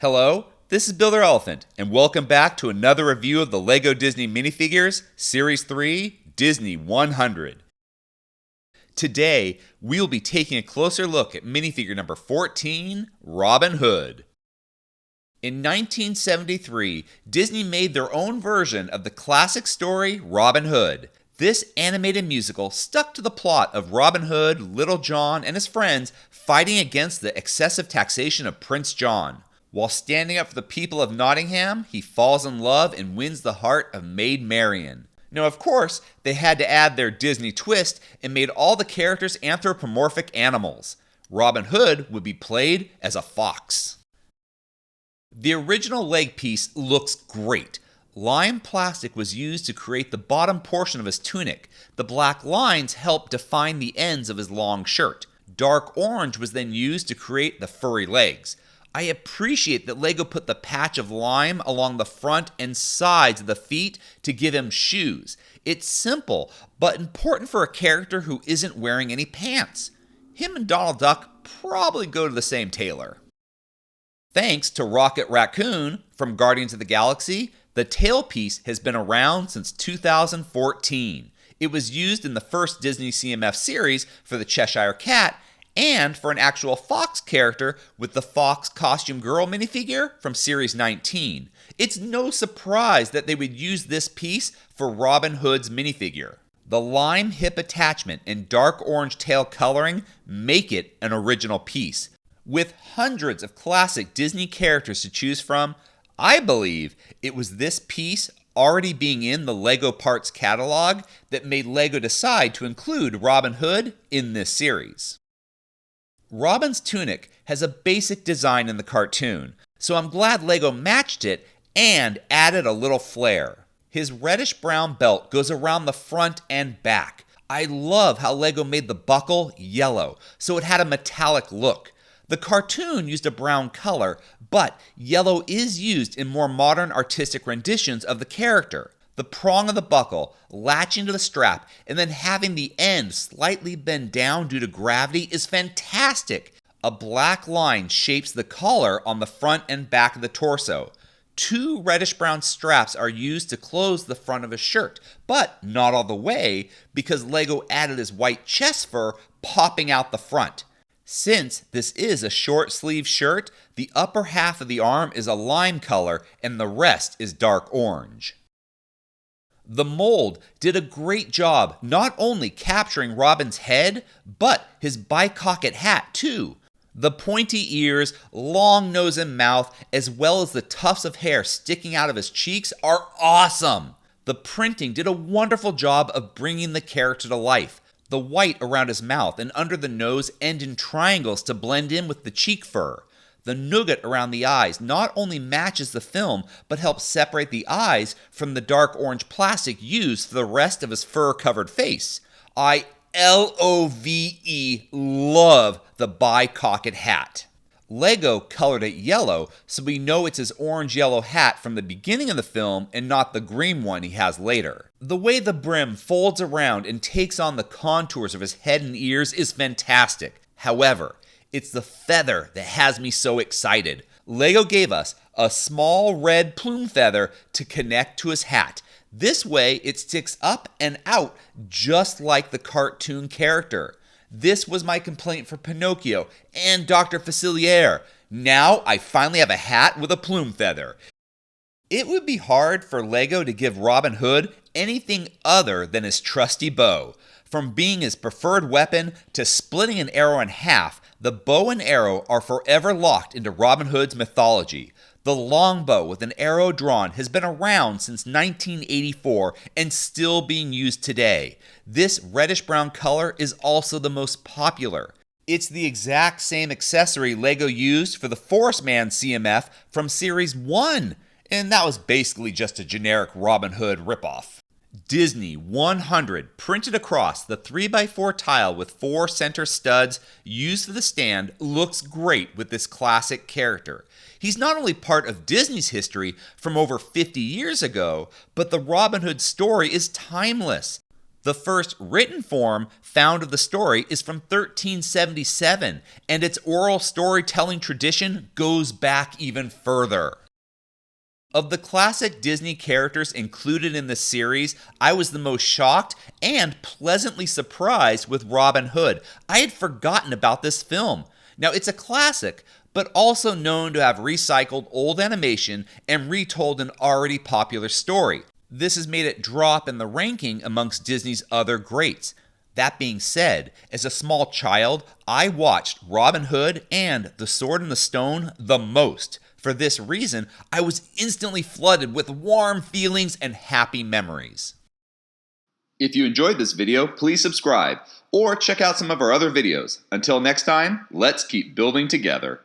Hello, this is Builder Elephant, and welcome back to another review of the LEGO Disney Minifigures, Series 3, Disney 100. Today, we will be taking a closer look at minifigure number 14, Robin Hood. In 1973, Disney made their own version of the classic story Robin Hood. This animated musical stuck to the plot of Robin Hood, Little John, and his friends fighting against the excessive taxation of Prince John. While standing up for the people of Nottingham, he falls in love and wins the heart of Maid Marian. Now, of course, they had to add their Disney twist and made all the characters anthropomorphic animals. Robin Hood would be played as a fox. The original leg piece looks great. Lime plastic was used to create the bottom portion of his tunic. The black lines helped define the ends of his long shirt. Dark orange was then used to create the furry legs. I appreciate that LEGO put the patch of lime along the front and sides of the feet to give him shoes. It's simple, but important for a character who isn't wearing any pants. Him and Donald Duck probably go to the same tailor. Thanks to Rocket Raccoon from Guardians of the Galaxy, the tailpiece has been around since 2014. It was used in the first Disney CMF series for the Cheshire Cat and for an actual fox character with the Fox Costume Girl minifigure from Series 19. It's no surprise that they would use this piece for Robin Hood's minifigure. The lime hip attachment and dark orange tail coloring make it an original piece. With hundreds of classic Disney characters to choose from, I believe it was this piece already being in the LEGO Parts catalog that made LEGO decide to include Robin Hood in this series. Robin's tunic has a basic design in the cartoon, so I'm glad LEGO matched it and added a little flair. His reddish-brown belt goes around the front and back. I love how LEGO made the buckle yellow, so it had a metallic look. The cartoon used a brown color, but yellow is used in more modern artistic renditions of the character. The prong of the buckle, latching to the strap, and then having the end slightly bend down due to gravity is fantastic. A black line shapes the collar on the front and back of the torso. Two reddish-brown straps are used to close the front of his shirt, but not all the way because LEGO added his white chest fur popping out the front. Since this is a short sleeve shirt, the upper half of the arm is a lime color and the rest is dark orange. The mold did a great job not only capturing Robin's head, but his bicocket hat too. The pointy ears, long nose and mouth, as well as the tufts of hair sticking out of his cheeks are awesome. The printing did a wonderful job of bringing the character to life. The white around his mouth and under the nose end in triangles to blend in with the cheek fur. The nougat around the eyes not only matches the film, but helps separate the eyes from the dark orange plastic used for the rest of his fur-covered face. I love the bicocket hat. LEGO colored it yellow, so we know it's his orange-yellow hat from the beginning of the film and not the green one he has later. The way the brim folds around and takes on the contours of his head and ears is fantastic. However, it's the feather that has me so excited. LEGO gave us a small red plume feather to connect to his hat. This way, it sticks up and out just like the cartoon character. This was my complaint for Pinocchio and Dr. Facilier. Now I finally have a hat with a plume feather. It would be hard for LEGO to give Robin Hood anything other than his trusty bow. From being his preferred weapon to splitting an arrow in half, the bow and arrow are forever locked into Robin Hood's mythology. The longbow with an arrow drawn has been around since 1984 and still being used today. This reddish-brown color is also the most popular. It's the exact same accessory LEGO used for the Forest Man CMF from Series 1, and that was basically just a generic Robin Hood ripoff. Disney 100 printed across the 3x4 tile with 4 center studs used for the stand looks great with this classic character. He's not only part of Disney's history from over 50 years ago, but the Robin Hood story is timeless. The first written form found of the story is from 1377, and its oral storytelling tradition goes back even further. Of the classic Disney characters included in the series, I was the most shocked and pleasantly surprised with Robin Hood. I had forgotten about this film. Now, it's a classic, but also known to have recycled old animation and retold an already popular story. This has made it drop in the ranking amongst Disney's other greats. That being said, as a small child, I watched Robin Hood and The Sword and the Stone the most. For this reason, I was instantly flooded with warm feelings and happy memories. If you enjoyed this video, please subscribe or check out some of our other videos. Until next time, let's keep building together.